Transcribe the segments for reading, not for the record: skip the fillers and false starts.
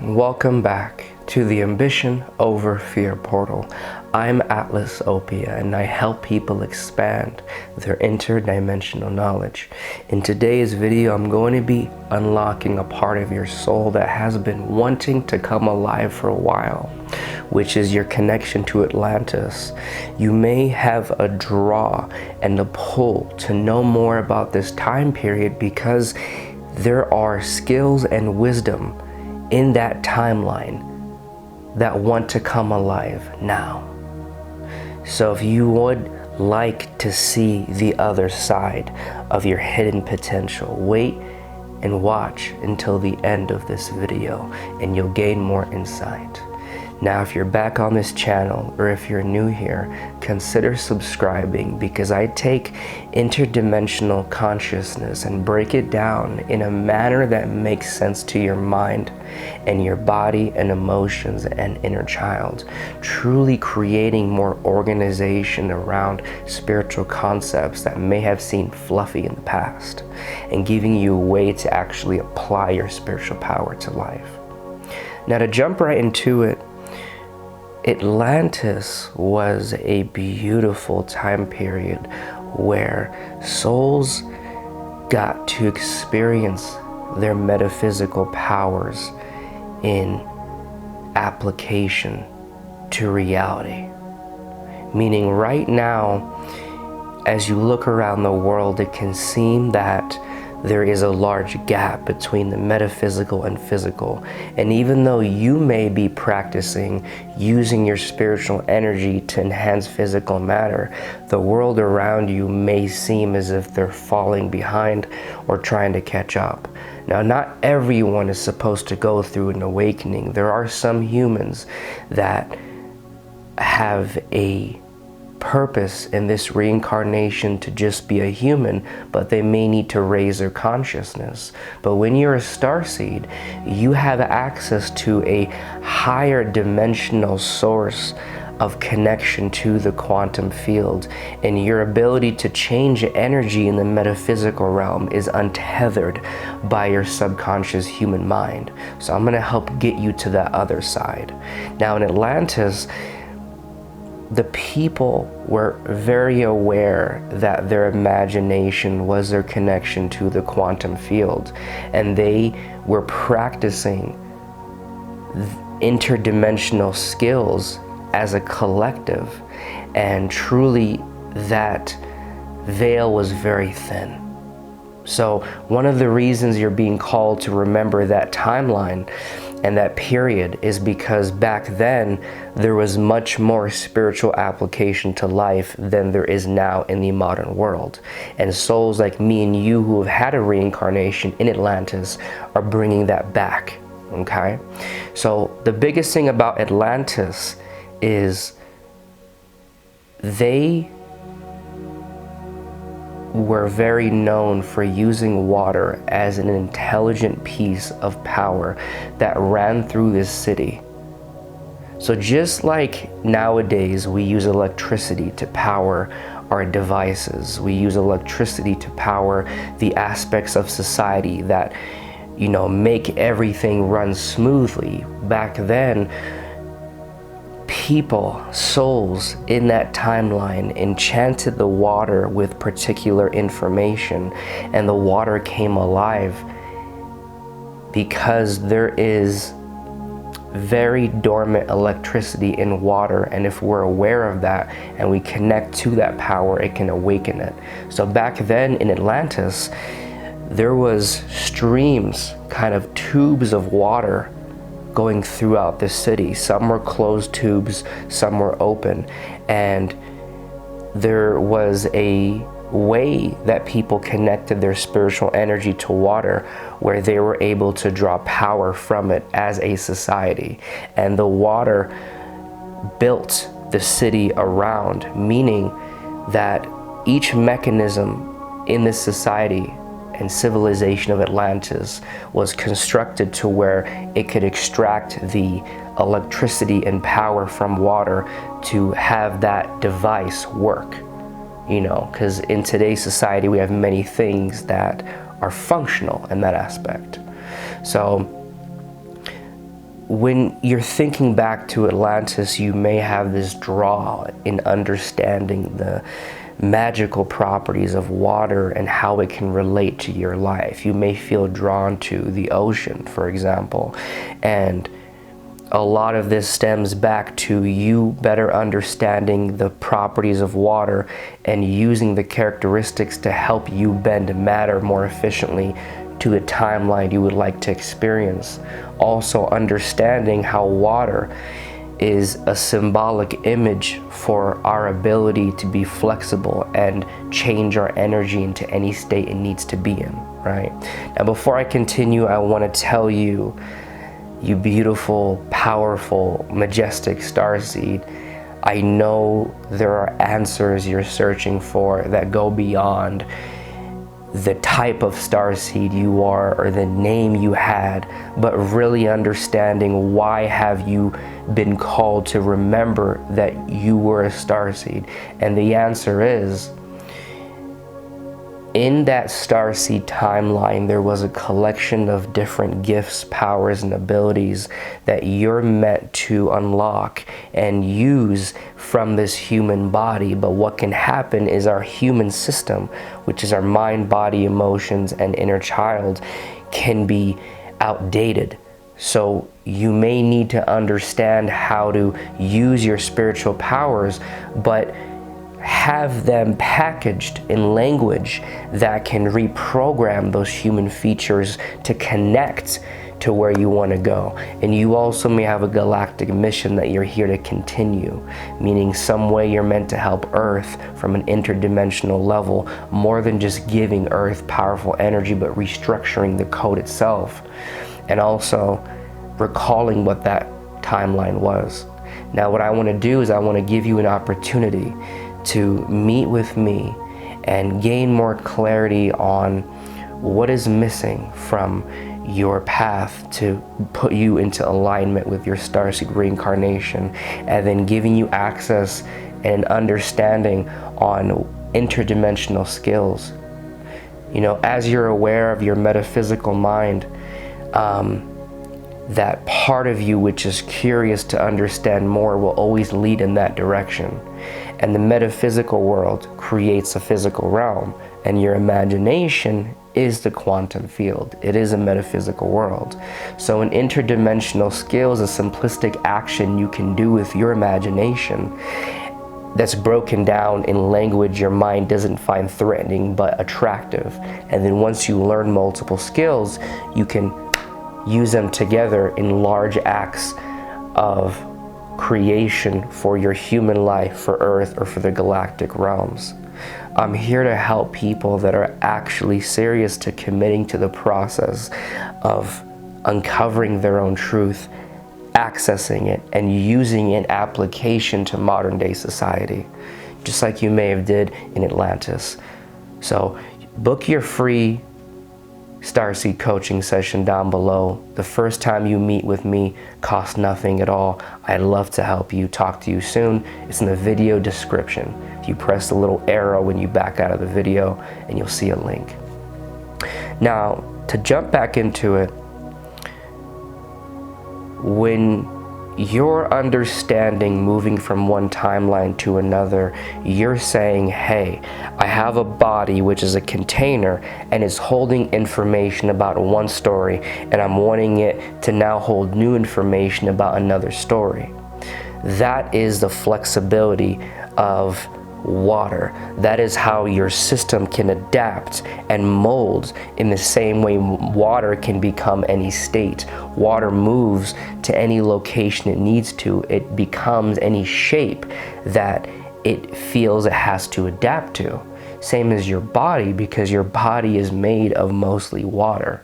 Welcome back to the Ambition Over Fear portal. I'm Atlas Opia and I help people expand their interdimensional knowledge. In today's video, I'm going to be unlocking a part of your soul that has been wanting to come alive for a while, which is your connection to Atlantis. You may have a draw and a pull to know more about this time period because there are skills and wisdom in that timeline that want to come alive now. So if you would like to see the other side of your hidden potential, wait and watch until the end of this video and you'll gain more insight. Now, if you're back on this channel or if you're new here, consider subscribing because I take interdimensional consciousness and break it down in a manner that makes sense to your mind and your body and emotions and inner child, truly creating more organization around spiritual concepts that may have seemed fluffy in the past and giving you a way to actually apply your spiritual power to life. Now, to jump right into it, Atlantis was a beautiful time period where souls got to experience their metaphysical powers in application to reality. Meaning right now, as you look around the world, it can seem that there is a large gap between the metaphysical and physical. And even though you may be practicing using your spiritual energy to enhance physical matter, the world around you may seem as if they're falling behind or trying to catch up. Now, not everyone is supposed to go through an awakening. There are some humans that have a purpose in this reincarnation to just be a human, but they may need to raise their consciousness. But when you're a starseed, you have access to a higher dimensional source of connection to the quantum field, and your ability to change energy in the metaphysical realm is untethered by your subconscious human mind. So I'm going to help get you to that other side. Now, in Atlantis, the people were very aware that their imagination was their connection to the quantum field, and they were practicing interdimensional skills as a collective, and truly that veil was very thin. So one of the reasons you're being called to remember that timeline and that period is because back then there was much more spiritual application to life than there is now in the modern world. And souls like me and you who have had a reincarnation in Atlantis are bringing that back, okay? So the biggest thing about Atlantis is they were very known for using water as an intelligent piece of power that ran through this city. So just like nowadays we use electricity to power our devices, we use electricity to power the aspects of society that, you know, make everything run smoothly. Back then, people, souls in that timeline enchanted the water with particular information, and the water came alive because there is very dormant electricity in water, and if we're aware of that and we connect to that power, it can awaken it. So back then in Atlantis, there was streams, kind of tubes of water going throughout the city. Some were closed tubes, some were open, and there was a way that people connected their spiritual energy to water where they were able to draw power from it as a society. And the water built the city around, meaning that each mechanism in this society and civilization of Atlantis was constructed to where it could extract the electricity and power from water to have that device work. You know, because in today's society we have many things that are functional in that aspect. So when you're thinking back to Atlantis, you may have this draw in understanding the magical properties of water and how it can relate to your life. You may feel drawn to the ocean, for example, and a lot of this stems back to you better understanding the properties of water and using the characteristics to help you bend matter more efficiently to a timeline you would like to experience. Also understanding how water is a symbolic image for our ability to be flexible and change our energy into any state it needs to be in, right? Now, before I continue, I want to tell you, you beautiful, powerful, majestic starseed, I know there are answers you're searching for that go beyond the type of starseed you are or the name you had, but really understanding why have you been called to remember that you were a starseed. And the answer is, in that starseed timeline, there was a collection of different gifts, powers, and abilities that you're meant to unlock and use from this human body. But what can happen is our human system, which is our mind, body, emotions, and inner child, can be outdated. So you may need to understand how to use your spiritual powers, but have them packaged in language that can reprogram those human features to connect to where you want to go. And you also may have a galactic mission that you're here to continue, meaning some way you're meant to help Earth from an interdimensional level, more than just giving Earth powerful energy, but restructuring the code itself, and also recalling what that timeline was. Now, what I want to do is I want to give you an opportunity to meet with me and gain more clarity on what is missing from your path to put you into alignment with your starseed reincarnation, and then giving you access and understanding on interdimensional skills. You know, as you're aware of your metaphysical mind, that part of you which is curious to understand more will always lead in that direction. And the metaphysical world creates a physical realm, and your imagination is the quantum field. It is a metaphysical world. So an interdimensional skill is a simplistic action you can do with your imagination that's broken down in language your mind doesn't find threatening but attractive. And then once you learn multiple skills, you can use them together in large acts of creation for your human life, for Earth, or for the galactic realms. I'm here to help people that are actually serious to committing to the process of uncovering their own truth, accessing it, and using it in application to modern day society, just like you may have did in Atlantis. So book your free Starseed coaching session down below. The first time you meet with me costs nothing at all. I'd love to help you. Talk to you soon. It's in the video description. If you press the little arrow when you back out of the video, and you'll see a link. Now, to jump back into it, when you're understanding moving from one timeline to another, you're saying, hey, I have a body which is a container and is holding information about one story, and I'm wanting it to now hold new information about another story. That is the flexibility of water. That is how your system can adapt and mold in the same way water can become any state. Water moves to any location it needs to. It becomes any shape that it feels it has to adapt to. Same as your body, because your body is made of mostly water,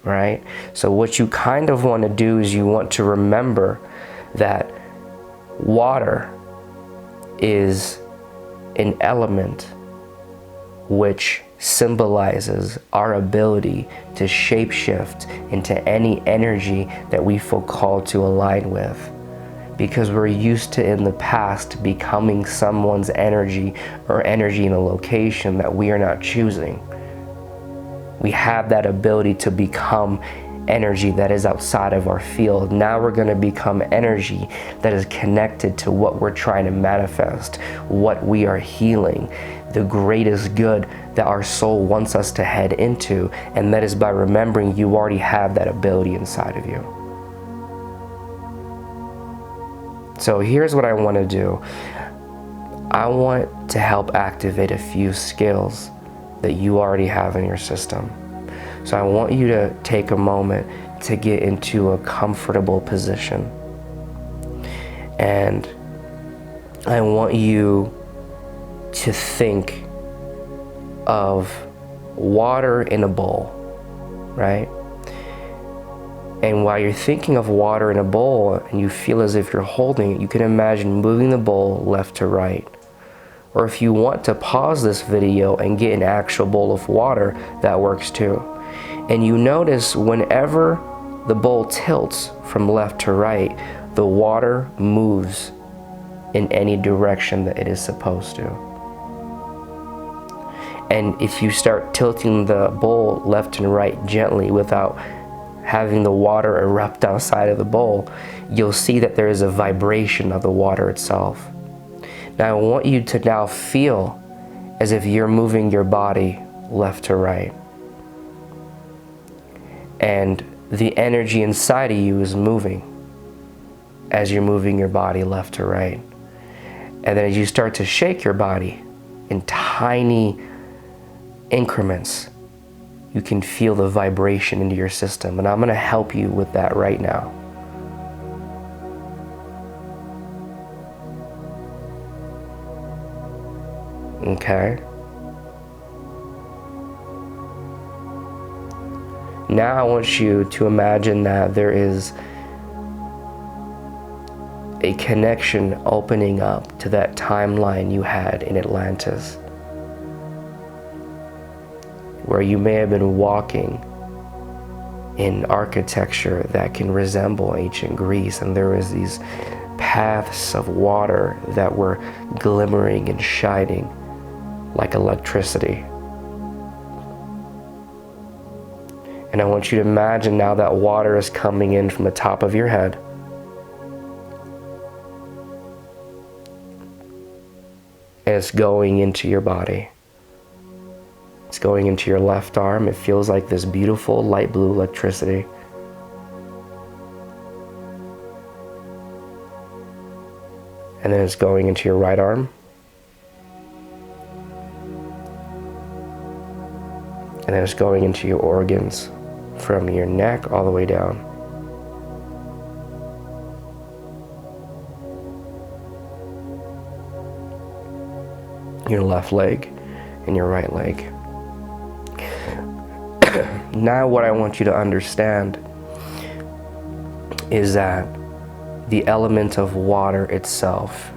right? So what you kind of want to do is you want to remember that water is an element which symbolizes our ability to shapeshift into any energy that we feel called to align with, because we're used to in the past becoming someone's energy or energy in a location that we are not choosing. We have that ability to become energy that is outside of our field. Now we're going to become energy that is connected to what we're trying to manifest, what we are healing, the greatest good that our soul wants us to head into, and that is by remembering you already have that ability inside of you. So here's what I want to do. I want to help activate a few skills that you already have in your system. So I want you to take a moment to get into a comfortable position. And I want you to think of water in a bowl, right? And while you're thinking of water in a bowl and you feel as if you're holding it, you can imagine moving the bowl left to right. Or if you want to pause this video and get an actual bowl of water, that works too. And you notice whenever the bowl tilts from left to right, the water moves in any direction that it is supposed to. And if you start tilting the bowl left and right gently without having the water erupt outside of the bowl, you'll see that there is a vibration of the water itself. Now I want you to now feel as if you're moving your body left to right. And the energy inside of you is moving as you're moving your body left to right. And then as you start to shake your body in tiny increments, you can feel the vibration into your system. And I'm going to help you with that right now. Okay. Now I want you to imagine that there is a connection opening up to that timeline you had in Atlantis, where you may have been walking in architecture that can resemble ancient Greece, and there was these paths of water that were glimmering and shining like electricity. And I want you to imagine now that water is coming in from the top of your head. And it's going into your body. It's going into your left arm. It feels like this beautiful light blue electricity. And then it's going into your right arm. And then it's going into your organs from your neck all the way down. Your left leg and your right leg. Now what I want you to understand is that the element of water itself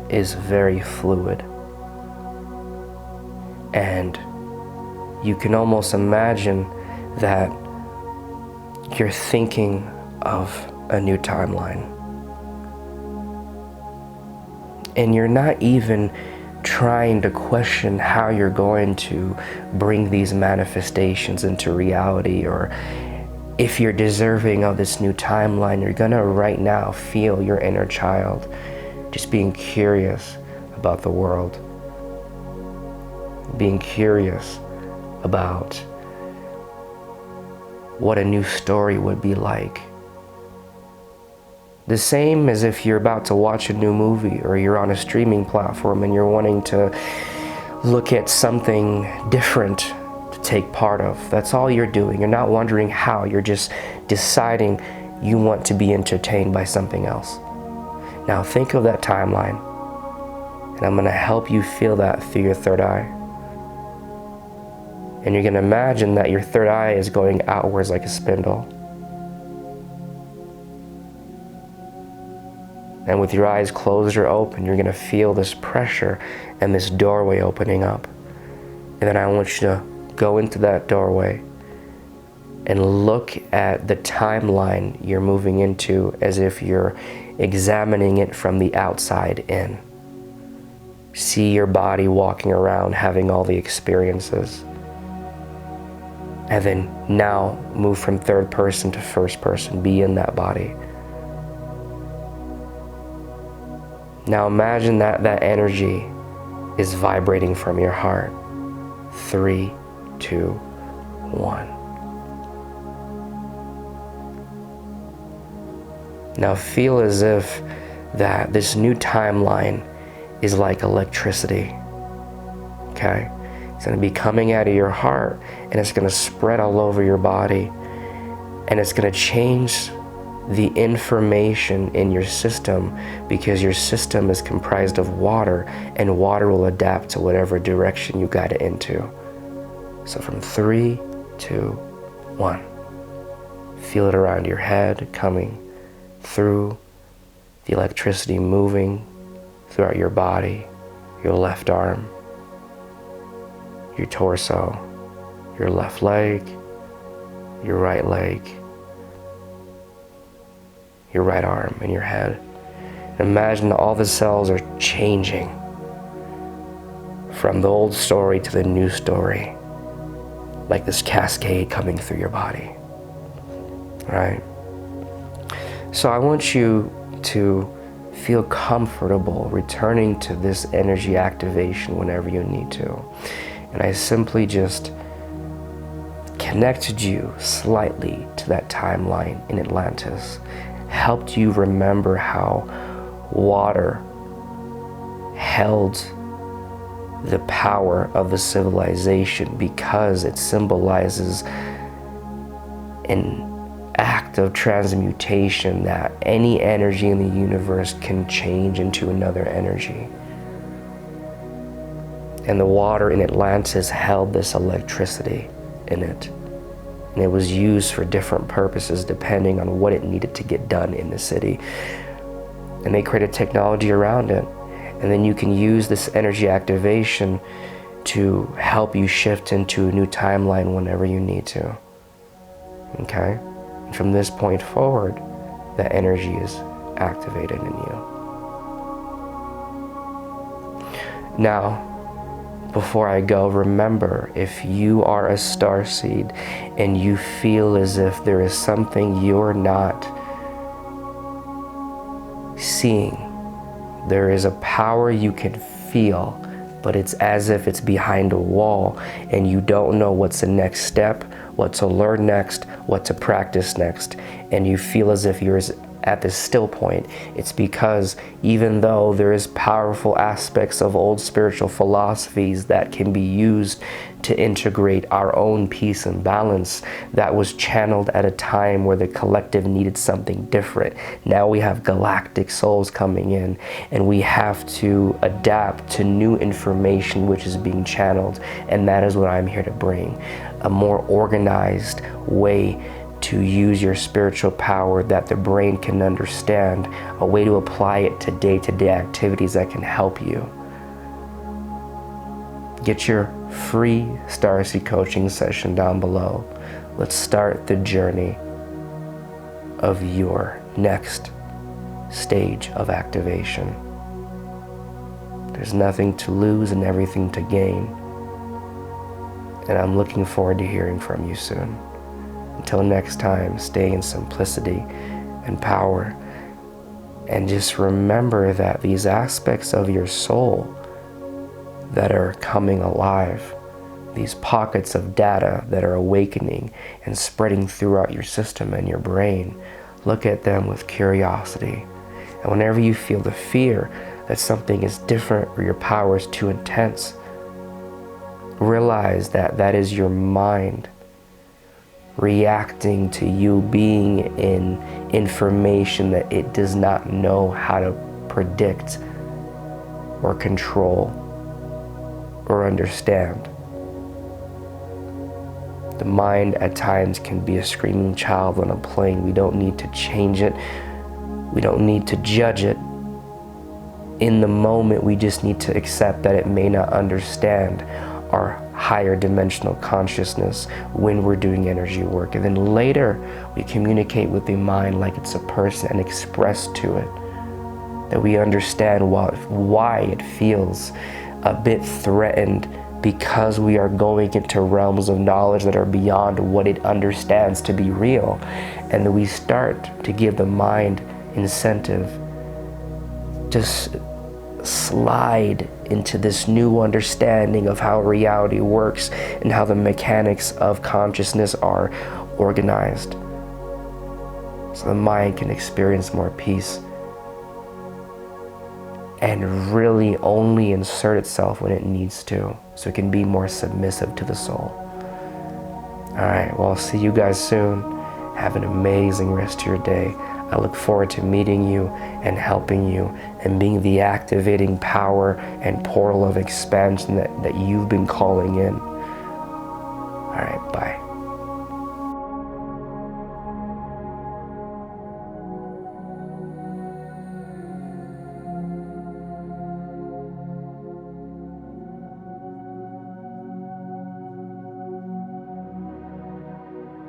is very fluid. And you can almost imagine that you're thinking of a new timeline. And you're not even trying to question how you're going to bring these manifestations into reality, or if you're deserving of this new timeline. You're gonna right now feel your inner child just being curious about the world, being curious about what a new story would be like. The same as if you're about to watch a new movie, or you're on a streaming platform and you're wanting to look at something different to take part of. That's all you're doing. You're not wondering how, you're just deciding you want to be entertained by something else. Now think of that timeline, and I'm going to help you feel that through your third eye. And you're going to imagine that your third eye is going outwards like a spindle. And with your eyes closed or open, you're going to feel this pressure and this doorway opening up. And then I want you to go into that doorway and look at the timeline you're moving into as if you're examining it from the outside in. See your body walking around, having all the experiences. And then now move from third person to first person. Be in that body. Now imagine that that energy is vibrating from your heart. 3, 2, 1. Now feel as if that this new timeline is like electricity. Okay? It's going to be coming out of your heart, and it's going to spread all over your body, and it's going to change the information in your system, because your system is comprised of water, and water will adapt to whatever direction you got it into. So from 3, 2, 1. Feel it around your head, coming through, the electricity moving throughout your body, your left arm, your torso, your left leg, your right leg, your right arm, and your head. Imagine all the cells are changing from the old story to the new story, like this cascade coming through your body, right? So I want you to feel comfortable returning to this energy activation whenever you need to. And I simply just connected you slightly to that timeline in Atlantis, helped you remember how water held the power of the civilization, because it symbolizes an act of transmutation, that any energy in the universe can change into another energy. And the water in Atlantis held this electricity in it. And it was used for different purposes depending on what it needed to get done in the city. And they created technology around it. And then you can use this energy activation to help you shift into a new timeline whenever you need to. Okay? And from this point forward, that energy is activated in you. Now, before I go, remember, if you are a starseed and you feel as if there is something you're not seeing, there is a power you can feel, but it's as if it's behind a wall and you don't know what's the next step, what to learn next, what to practice next, and you feel as if you're at this still point. It's because even though there is powerful aspects of old spiritual philosophies that can be used to integrate our own peace and balance, that was channeled at a time where the collective needed something different. Now we have galactic souls coming in, and we have to adapt to new information which is being channeled, and that is what I'm here to bring. A more organized way to use your spiritual power that the brain can understand, a way to apply it to day-to-day activities that can help you. Get your free Starseed coaching session down below. Let's start the journey of your next stage of activation. There's nothing to lose and everything to gain. And I'm looking forward to hearing from you soon. Until next time, stay in simplicity and power. And just remember that these aspects of your soul that are coming alive, these pockets of data that are awakening and spreading throughout your system and your brain, look at them with curiosity. And whenever you feel the fear that something is different or your power is too intense, realize that that is your mind reacting to you being in information that it does not know how to predict or control or understand. The mind at times can be a screaming child on a plane. We don't need to change it. We don't need to judge it. In the moment, we just need to accept that it may not understand our higher dimensional consciousness when we're doing energy work. And then later, we communicate with the mind like it's a person and express to it that we understand why it feels a bit threatened because we are going into realms of knowledge that are beyond what it understands to be real. And we start to give the mind incentive to slide into this new understanding of how reality works and how the mechanics of consciousness are organized, so the mind can experience more peace and really only insert itself when it needs to, so it can be more submissive to the soul. All right, well, I'll see you guys soon. Have an amazing rest of your day. I look forward to meeting you and helping you and being the activating power and portal of expansion that you've been calling in.